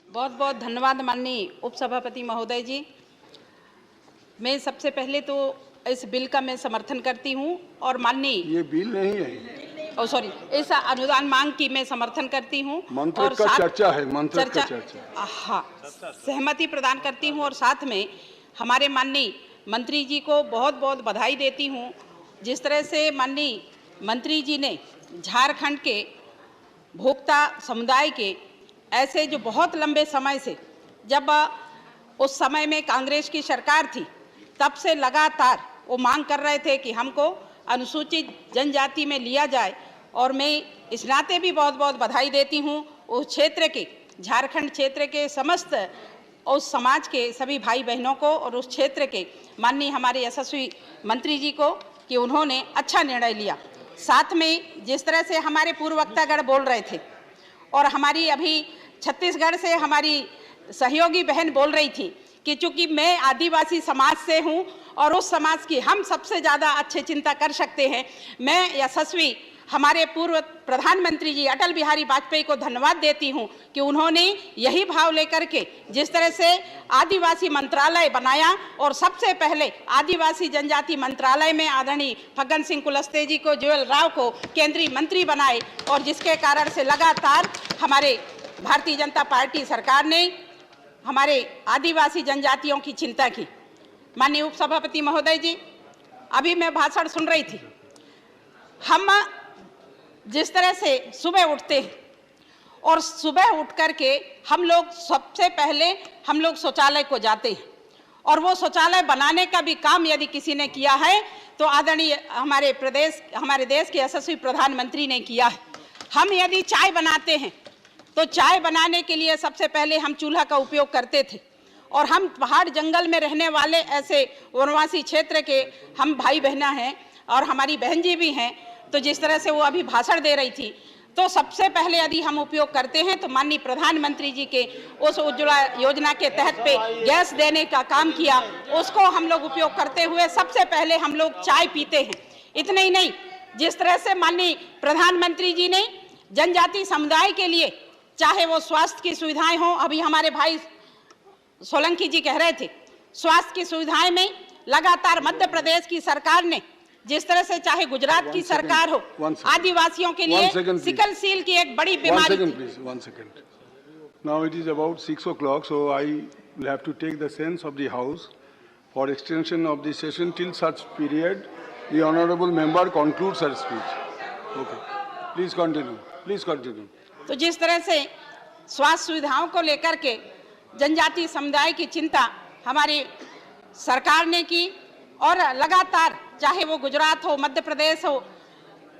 बहुत बहुत धन्यवाद माननीय उपसभापति महोदय जी। मैं सबसे पहले तो इस बिल का मैं समर्थन करती हूं और माननीय ये बिल नहीं है, सॉरी इस अनुदान मांग की मैं समर्थन करती हूं मंत्र का चर्चा है, मंत्र का चर्चा। हाँ, सहमति प्रदान करती हूं और साथ में हमारे माननीय मंत्री जी को बहुत बहुत बधाई देती हूं। जिस तरह से माननीय मंत्री जी ने झारखंड के भोक्ता समुदाय के ऐसे जो बहुत लंबे समय से, जब उस समय में कांग्रेस की सरकार थी, तब से लगातार वो मांग कर रहे थे कि हमको अनुसूचित जनजाति में लिया जाए, और मैं इस नाते भी बहुत बहुत बधाई देती हूँ उस क्षेत्र के, झारखंड क्षेत्र के समस्त उस समाज के सभी भाई बहनों को और उस क्षेत्र के माननीय हमारे यशस्वी मंत्री जी को कि उन्होंने अच्छा निर्णय लिया। साथ में जिस तरह से हमारे पूर्व वक्तागण बोल रहे थे और हमारी अभी छत्तीसगढ़ से हमारी सहयोगी बहन बोल रही थी कि चूंकि मैं आदिवासी समाज से हूं और उस समाज की हम सबसे ज़्यादा अच्छे चिंता कर सकते हैं, मैं यशस्वी हमारे पूर्व प्रधानमंत्री जी अटल बिहारी वाजपेयी को धन्यवाद देती हूं कि उन्होंने यही भाव लेकर के जिस तरह से आदिवासी मंत्रालय बनाया और सबसे पहले आदिवासी जनजाति मंत्रालय में आदरणीय फग्गन सिंह कुलस्ते जी को, जुएल राव को केंद्रीय मंत्री बनाए, और जिसके कारण से लगातार हमारे भारतीय जनता पार्टी सरकार ने हमारे आदिवासी जनजातियों की चिंता की। माननीय उपसभापति महोदय जी, अभी मैं भाषण सुन रही थी। हम जिस तरह से सुबह उठते हैं और सुबह उठ कर के हम लोग सबसे पहले हम लोग शौचालय को जाते हैं, और वो शौचालय बनाने का भी काम यदि किसी ने किया है तो आदरणीय हमारे देश के यशस्वी प्रधानमंत्री ने किया है। हम यदि चाय बनाते हैं तो चाय बनाने के लिए सबसे पहले हम चूल्हा का उपयोग करते थे, और हम पहाड़ जंगल में रहने वाले ऐसे वनवासी क्षेत्र के हम भाई बहना हैं और हमारी बहन जी भी हैं, तो जिस तरह से वो अभी भाषण दे रही थी, तो सबसे पहले यदि हम उपयोग करते हैं तो माननीय प्रधानमंत्री जी के उस उज्ज्वला योजना के तहत पे गैस देने का काम किया, उसको हम लोग उपयोग करते हुए सबसे पहले हम लोग चाय पीते हैं। इतना ही नहीं, जिस तरह से माननीय प्रधानमंत्री जी ने जनजाति समुदाय के लिए चाहे वो स्वास्थ्य की सुविधाएं हों, अभी हमारे भाई सोलंकी जी कह रहे थे, स्वास्थ्य की सुविधाएं में लगातार मध्य प्रदेश की सरकार ने जिस तरह से, चाहे गुजरात की सरकार हो, आदिवासियों के लिए सिकल सील की एक बड़ी बीमारी। One second. Now it is about 6 o'clock, so I will have to take the sense of the House for extension of the session till such period the honourable member concludes her speech. Okay. Please continue. Please continue. तो जिस तरह से स्वास्थ्य सुविधाओं को लेकर के जनजाति समुदाय की चिंता हमारी सरकार ने की, और लगातार चाहे वो गुजरात हो, मध्य प्रदेश हो,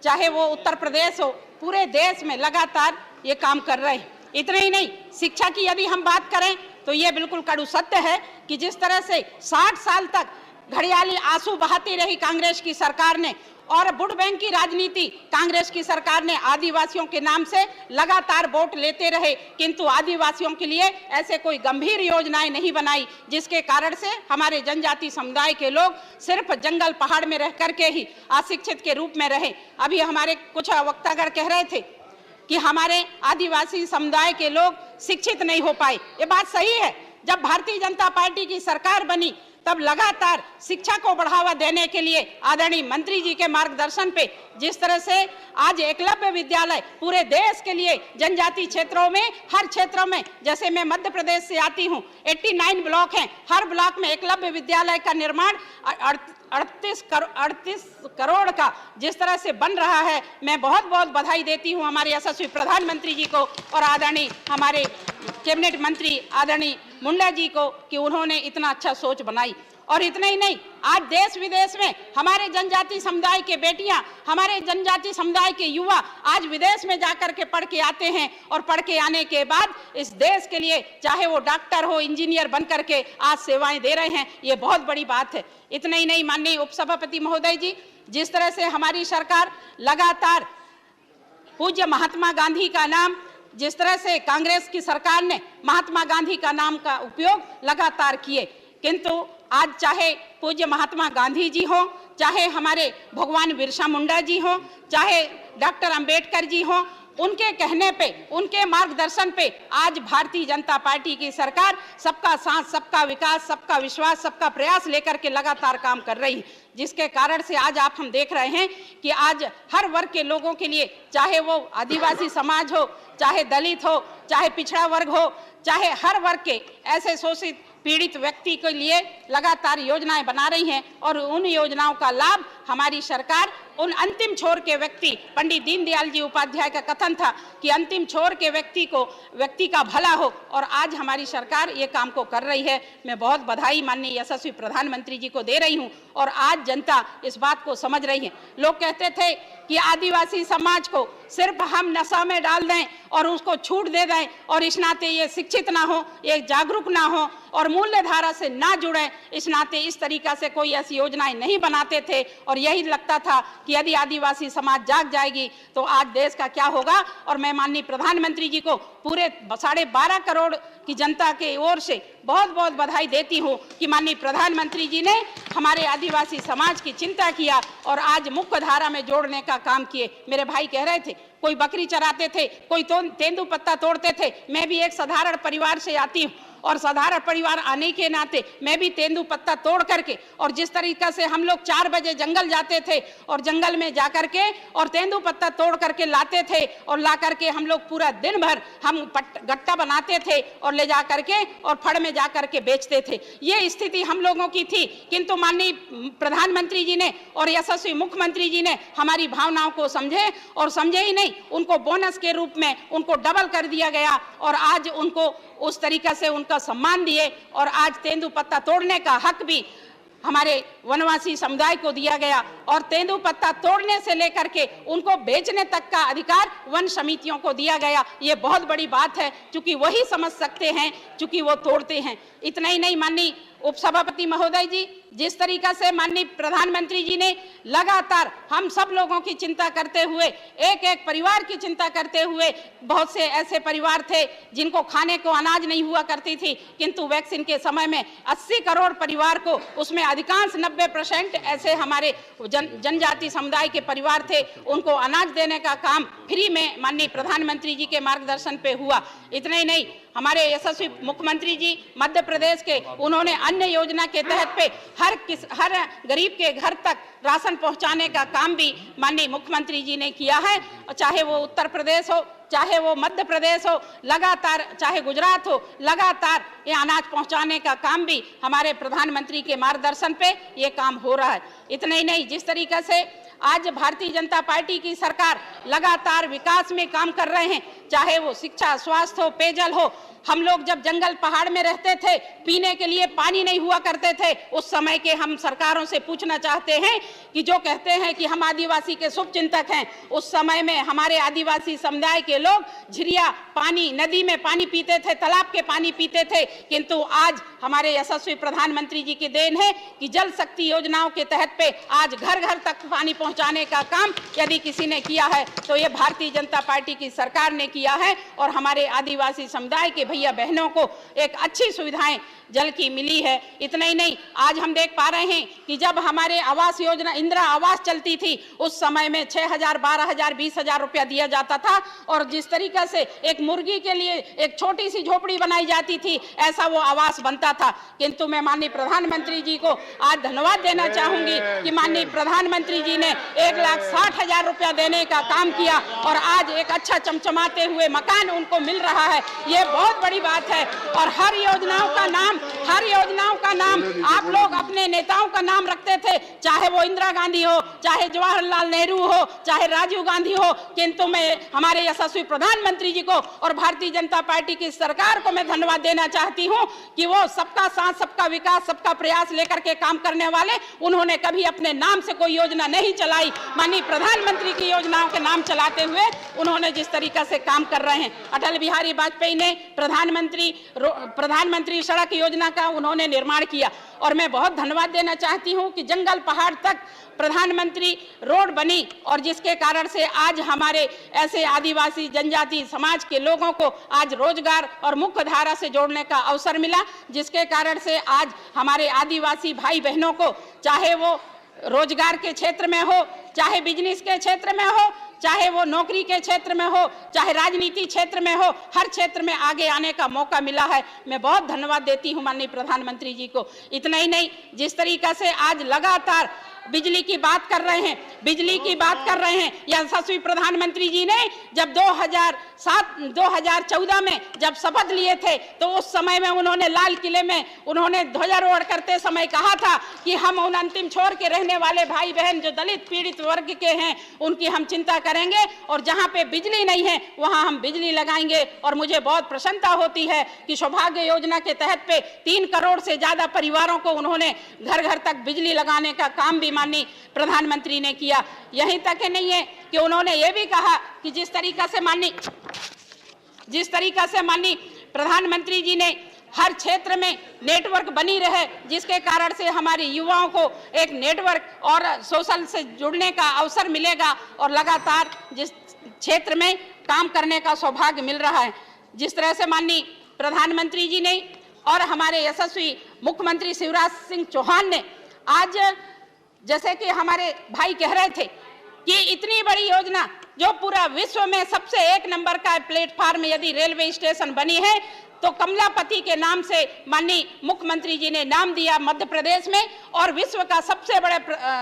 चाहे वो उत्तर प्रदेश हो, पूरे देश में लगातार ये काम कर रहे हैं। इतना ही नहीं, शिक्षा की यदि हम बात करें तो ये बिल्कुल कड़ू सत्य है कि जिस तरह से 60 साल तक घड़ियाली आंसू बहाती रही कांग्रेस की सरकार ने, और वोट बैंक की राजनीति कांग्रेस की सरकार ने आदिवासियों के नाम से लगातार वोट लेते रहे, किंतु आदिवासियों के लिए ऐसे कोई गंभीर योजनाएं नहीं बनाई, जिसके कारण से हमारे जनजाति समुदाय के लोग सिर्फ जंगल पहाड़ में रह करके ही अशिक्षित के रूप में रहे। अभी हमारे कुछ वक्तागण कह रहे थे कि हमारे आदिवासी समुदाय के लोग शिक्षित नहीं हो पाए। ये बात सही है। जब भारतीय जनता पार्टी की सरकार बनी तब लगातार शिक्षा को बढ़ावा देने के लिए आदरणीय मंत्री जी के मार्गदर्शन पे जिस तरह से आज एकलव्य विद्यालय पूरे देश के लिए जनजाति क्षेत्रों में, हर क्षेत्रों में, जैसे मैं मध्य प्रदेश से आती हूँ, 89 ब्लॉक हैं, हर ब्लॉक में एकलव्य विद्यालय का निर्माण 38 करोड़ का जिस तरह से बन रहा है, मैं बहुत बहुत बधाई देती हूँ हमारे यशस्वी प्रधानमंत्री जी को और आदरणीय हमारे कैबिनेट मंत्री आदरणीय मुंडा जी को कि उन्होंने इतना अच्छा सोच बनाई। और इतना ही नहीं, आज देश विदेश में हमारे जनजाति समुदाय के बेटियां, हमारे जनजाति समुदाय के युवा आज विदेश में जाकर के पढ़ के आते हैं, और पढ़ के आने के बाद इस देश के लिए चाहे वो डॉक्टर हो, इंजीनियर बन करके आज सेवाएं दे रहे हैं। ये बहुत बड़ी बात है। इतना ही नहीं, माननीय उपसभापति महोदय जी, जिस तरह से हमारी सरकार लगातार पूज्य महात्मा गांधी का नाम, जिस तरह से कांग्रेस की सरकार ने महात्मा गांधी का नाम का उपयोग लगातार किए, किंतु आज चाहे पूज्य महात्मा गांधी जी हो, चाहे हमारे भगवान बिरसा मुंडा जी हो, चाहे डॉक्टर अंबेडकर जी हो, उनके कहने पे, उनके मार्गदर्शन पे आज भारतीय जनता पार्टी की सरकार सबका साथ, सबका विकास, सबका विश्वास, सबका प्रयास लेकर के लगातार काम कर रही है, जिसके कारण से आज हम देख रहे हैं कि आज हर वर्ग के लोगों के लिए, चाहे वो आदिवासी समाज हो, चाहे दलित हो, चाहे पिछड़ा वर्ग हो, चाहे हर वर्ग के ऐसे शोषित पीड़ित व्यक्ति के लिए लगातार योजनाएं बना रही हैं और उन योजनाओं का लाभ हमारी सरकार उन अंतिम छोर के व्यक्ति, पंडित दीनदयाल जी उपाध्याय का कथन था कि अंतिम छोर के व्यक्ति का भला हो, और आज हमारी सरकार ये काम को कर रही है। मैं बहुत बधाई माननीय यशस्वी प्रधानमंत्री जी को दे रही हूँ और आज जनता इस बात को समझ रही है। लोग कहते थे कि आदिवासी समाज को सिर्फ हम नशा में डाल दें और उसको छूट दे दें और इस नाते ये शिक्षित ना हो, ये जागरूक ना हो और मूल्य धारा से ना जुड़े, इस नाते इस तरीका से कोई ऐसी योजनाएं नहीं बनाते थे और यही लगता था कि यदि आदिवासी समाज जाग जाएगी तो आज देश का क्या होगा। और मैं माननीय प्रधानमंत्री जी को पूरे 12.5 करोड़ की जनता के ओर से बहुत बहुत बधाई देती हूँ कि माननीय प्रधानमंत्री जी ने हमारे आदिवासी समाज की चिंता किया और आज मुख्य धारा में जोड़ने का काम किए। मेरे भाई कह रहे थे कोई बकरी चराते थे, कोई तेंदुपत्ता तोड़ते थे। मैं भी एक साधारण परिवार से आती हूँ और साधारण परिवार आने के नाते मैं भी तेंदुपत्ता तोड़ करके, और जिस तरीका से हम लोग 4 बजे जंगल जाते थे और जंगल में जा करके और तेंदुपत्ता तोड़ करके लाते थे और ला करके हम लोग पूरा दिन भर हम गट्टा बनाते थे और ले जा करके और फड़ में जा करके बेचते थे। ये स्थिति हम लोगों की थी, किंतु माननीय प्रधानमंत्री जी ने और यशस्वी मुख्यमंत्री जी ने हमारी भावनाओं को समझे और समझे ही नहीं, उनको बोनस के रूप में उनको डबल कर दिया गया और आज उनको उस तरीका से उनका सम्मान दिए और आज तेंदुपत्ता तोड़ने का हक भी हमारे वनवासी समुदाय को दिया गया और तेंदुपत्ता तोड़ने से लेकर के उनको बेचने तक का अधिकार वन समितियों को दिया गया। ये बहुत बड़ी बात है, क्योंकि वही समझ सकते हैं, क्योंकि वो तोड़ते हैं। इतना ही नहीं, माननीय उपसभापति महोदय जी, जिस तरीका से माननीय प्रधानमंत्री जी ने लगातार हम सब लोगों की चिंता करते हुए, एक एक परिवार की चिंता करते हुए, बहुत से ऐसे परिवार थे जिनको खाने को अनाज नहीं हुआ करती थी, किंतु वैक्सीन के समय में 80 करोड़ परिवार को, उसमें अधिकांश 90% ऐसे हमारे जनजाति समुदाय के परिवार थे, उनको अनाज देने का काम फ्री में माननीय प्रधानमंत्री जी के मार्गदर्शन पे हुआ। इतना ही नहीं, हमारे यशस्वी मुख्यमंत्री जी मध्य प्रदेश के, उन्होंने अन्य योजना के तहत पे हर गरीब के घर तक राशन पहुंचाने का काम भी माननीय मुख्यमंत्री जी ने किया है। चाहे वो उत्तर प्रदेश हो, चाहे वो मध्य प्रदेश हो, लगातार, चाहे गुजरात हो, लगातार ये अनाज पहुंचाने का काम भी हमारे प्रधानमंत्री के मार्गदर्शन पे ये काम हो रहा है। इतना ही नहीं, जिस तरीका से आज भारतीय जनता पार्टी की सरकार लगातार विकास में काम कर रहे हैं, चाहे वो शिक्षा, स्वास्थ्य हो, पेयजल हो। हम लोग जब जंगल पहाड़ में रहते थे, पीने के लिए पानी नहीं हुआ करते थे, उस समय के हम सरकारों से पूछना चाहते हैं कि जो कहते हैं कि हम आदिवासी के शुभ चिंतक हैं, उस समय में हमारे आदिवासी समुदाय के लोग झिरिया पानी, नदी में पानी पीते थे, तालाब के पानी पीते थे, किंतु आज हमारे यशस्वी प्रधानमंत्री जी की देन है कि जल शक्ति योजनाओं के तहत पे आज घर घर तक पानी पहुंचाने का काम यदि किसी ने किया है तो ये भारतीय जनता पार्टी की सरकार ने किया है और हमारे आदिवासी समुदाय के भैया बहनों को एक अच्छी सुविधाएं जल की मिली है। इतना ही नहीं, आज हम देख पा रहे हैं कि जब हमारे आवास योजना, इंदिरा आवास चलती थी, उस समय में 6,000, 12,000, 20,000 रुपया दिया जाता था और जिस तरीका से एक मुर्गी के लिए एक छोटी सी झोपड़ी बनाई जाती थी, ऐसा वो आवास बनता था। किंतु मैं माननीय प्रधानमंत्री जी को आज धन्यवाद देना चाहूंगी कि माननीय प्रधानमंत्री जी ने 1,60,000 रुपया देने का काम किया और आज एक अच्छा चमचमाते हुए मकान उनको मिल रहा है। ये बहुत बड़ी बात है। और हर योजनाओं का नाम आप लोग अपने नेताओं का नाम रखते थे, चाहे वो इंदिरा गांधी हो, चाहे जवाहरलाल नेहरू हो, चाहे राजीव गांधी हो, किंतु मैं हमारे यशस्वी प्रधानमंत्री जी को और भारतीय जनता पार्टी की सरकार को मैं धन्यवाद देना चाहती हूं कि वो सबका साथ, सबका विकास, सबका प्रयास लेकर के काम करने वाले, उन्होंने कभी अपने नाम से कोई योजना नहीं चलाई। माननीय प्रधानमंत्री की योजनाओं के नाम चलाते हुए उन्होंने जिस तरीका से काम कर रहे हैं। अटल बिहारी वाजपेयी ने प्रधानमंत्री सड़क योजना का उन्होंने निर्माण किया और मैं बहुत धन्यवाद देना चाहती हूं कि जंगल पहाड़ तक प्रधानमंत्री रोड बनी और जिसके कारण से आज हमारे ऐसे आदिवासी जनजाति समाज के लोगों को आज रोजगार और मुख्य धारा से जोड़ने का अवसर मिला, जिसके कारण से आज हमारे आदिवासी भाई बहनों को, चाहे वो रोजगार के क्षेत्र में हो, चाहे बिजनेस के क्षेत्र में हो, चाहे वो नौकरी के क्षेत्र में हो, चाहे राजनीति क्षेत्र में हो, हर क्षेत्र में आगे आने का मौका मिला है। मैं बहुत धन्यवाद देती हूं माननीय प्रधानमंत्री जी को। इतना ही नहीं, जिस तरीका से आज लगातार बिजली की बात कर रहे हैं, बिजली की बात कर रहे हैं, यशस्वी प्रधानमंत्री जी ने जब 2014 में जब शपथ लिए थे तो उस समय में उन्होंने लाल किले में उन्होंने ध्वजारोहण करते समय कहा था कि हम उन अंतिम छोर के रहने वाले भाई बहन जो दलित पीड़ित वर्ग के हैं उनकी हम चिंता करेंगे और जहां पे बिजली नहीं है वहां हम बिजली लगाएंगे। और मुझे बहुत प्रसन्नता होती है कि सौभाग्य योजना के तहत पे 3 करोड़ से ज्यादा परिवारों को उन्होंने घर घर तक बिजली लगाने का काम भी माननीय प्रधानमंत्री ने किया। यहीं तक ही नहीं है कि उन्होंने ये भी कहा कि जिस तरीका से माननीय प्रधानमंत्री जी ने हर क्षेत्र में नेटवर्क बनी रहे, जिसके कारण से हमारे युवाओं को एक नेटवर्क और सोशल से जुड़ने का अवसर मिलेगा और लगातार जिस क्षेत्र में काम करने का सौभाग्य मिल रहा है। जिस तरह से माननीय प्रधानमंत्री जी ने और हमारे यशस्वी मुख्यमंत्री शिवराज सिंह चौहान ने आज, जैसे कि हमारे भाई कह रहे थे कि इतनी बड़ी योजना जो पूरा विश्व में सबसे 1 नंबर का प्लेटफार्म यदि रेलवे स्टेशन बनी है तो कमलापति के नाम से माननीय मुख्यमंत्री जी ने नाम दिया मध्य प्रदेश में, और विश्व का सबसे बड़ा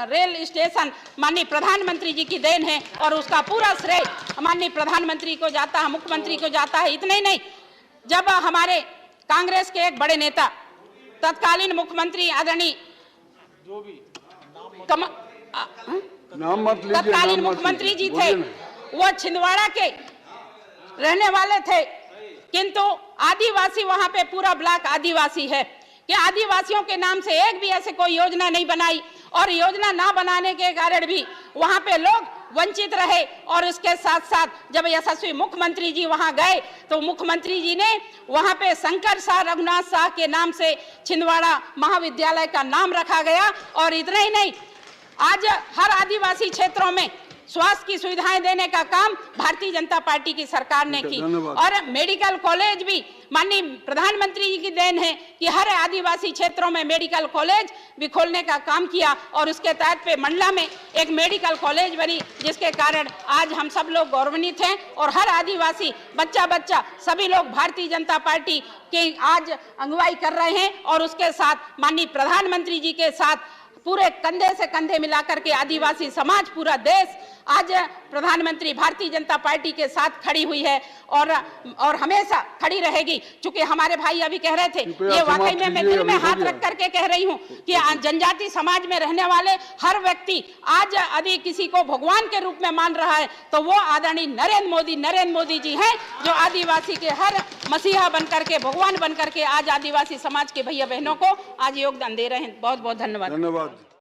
रेल स्टेशन माननीय प्रधानमंत्री जी की देन है और उसका पूरा श्रेय माननीय प्रधानमंत्री को जाता है, मुख्यमंत्री को जाता है। इतना ही नहीं, जब हमारे कांग्रेस के एक बड़े नेता तत्कालीन मुख्यमंत्री आदरणीय तत्कालीन मुख्यमंत्री जी थे, वो छिंदवाड़ा के रहने वाले थे, किंतु आदिवासी वहां पे पूरा ब्लॉक आदिवासी है कि आदिवासियों के नाम से एक भी ऐसे कोई योजना नहीं बनाई और योजना ना बनाने के कारण भी वहां पे लोग वंचित रहे। और इसके साथ साथ जब यशस्वी मुख्यमंत्री जी वहां गए तो मुख्यमंत्री जी ने वहां पे शंकर शाह रघुनाथ शाह के नाम से छिंदवाड़ा महाविद्यालय का नाम रखा गया। और इतना ही नहीं, आज हर आदिवासी क्षेत्रों में स्वास्थ्य की सुविधाएं देने का काम भारतीय जनता पार्टी की सरकार ने की। और मेडिकल कॉलेज भी माननीय प्रधानमंत्री जी की देन है कि हर आदिवासी क्षेत्रों में मेडिकल कॉलेज भी खोलने का काम किया और उसके तहत पे मंडला में एक मेडिकल कॉलेज बनी, जिसके कारण आज हम सब लोग गौरवान्वित हैं और हर आदिवासी बच्चा सभी लोग भारतीय जनता पार्टी के आज अगुवाई कर रहे हैं। और उसके साथ माननीय प्रधानमंत्री जी के साथ पूरे कंधे से कंधे मिलाकर के आदिवासी समाज, पूरा देश आज प्रधानमंत्री भारतीय जनता पार्टी के साथ खड़ी हुई है और हमेशा खड़ी रहेगी। चूंकि हमारे भाई अभी कह रहे थे, ये वाकई में मैं दिल में हाथ रख करके कह रही हूँ कि जनजाति समाज में रहने वाले हर व्यक्ति आज यदि किसी को भगवान के रूप में मान रहा है तो वो आदरणीय नरेंद्र मोदी जी हैं, जो आदिवासी के हर मसीहा बन करके, भगवान बन करके आज आदिवासी समाज के भैया बहनों को आज योगदान दे रहे हैं। बहुत बहुत धन्यवाद।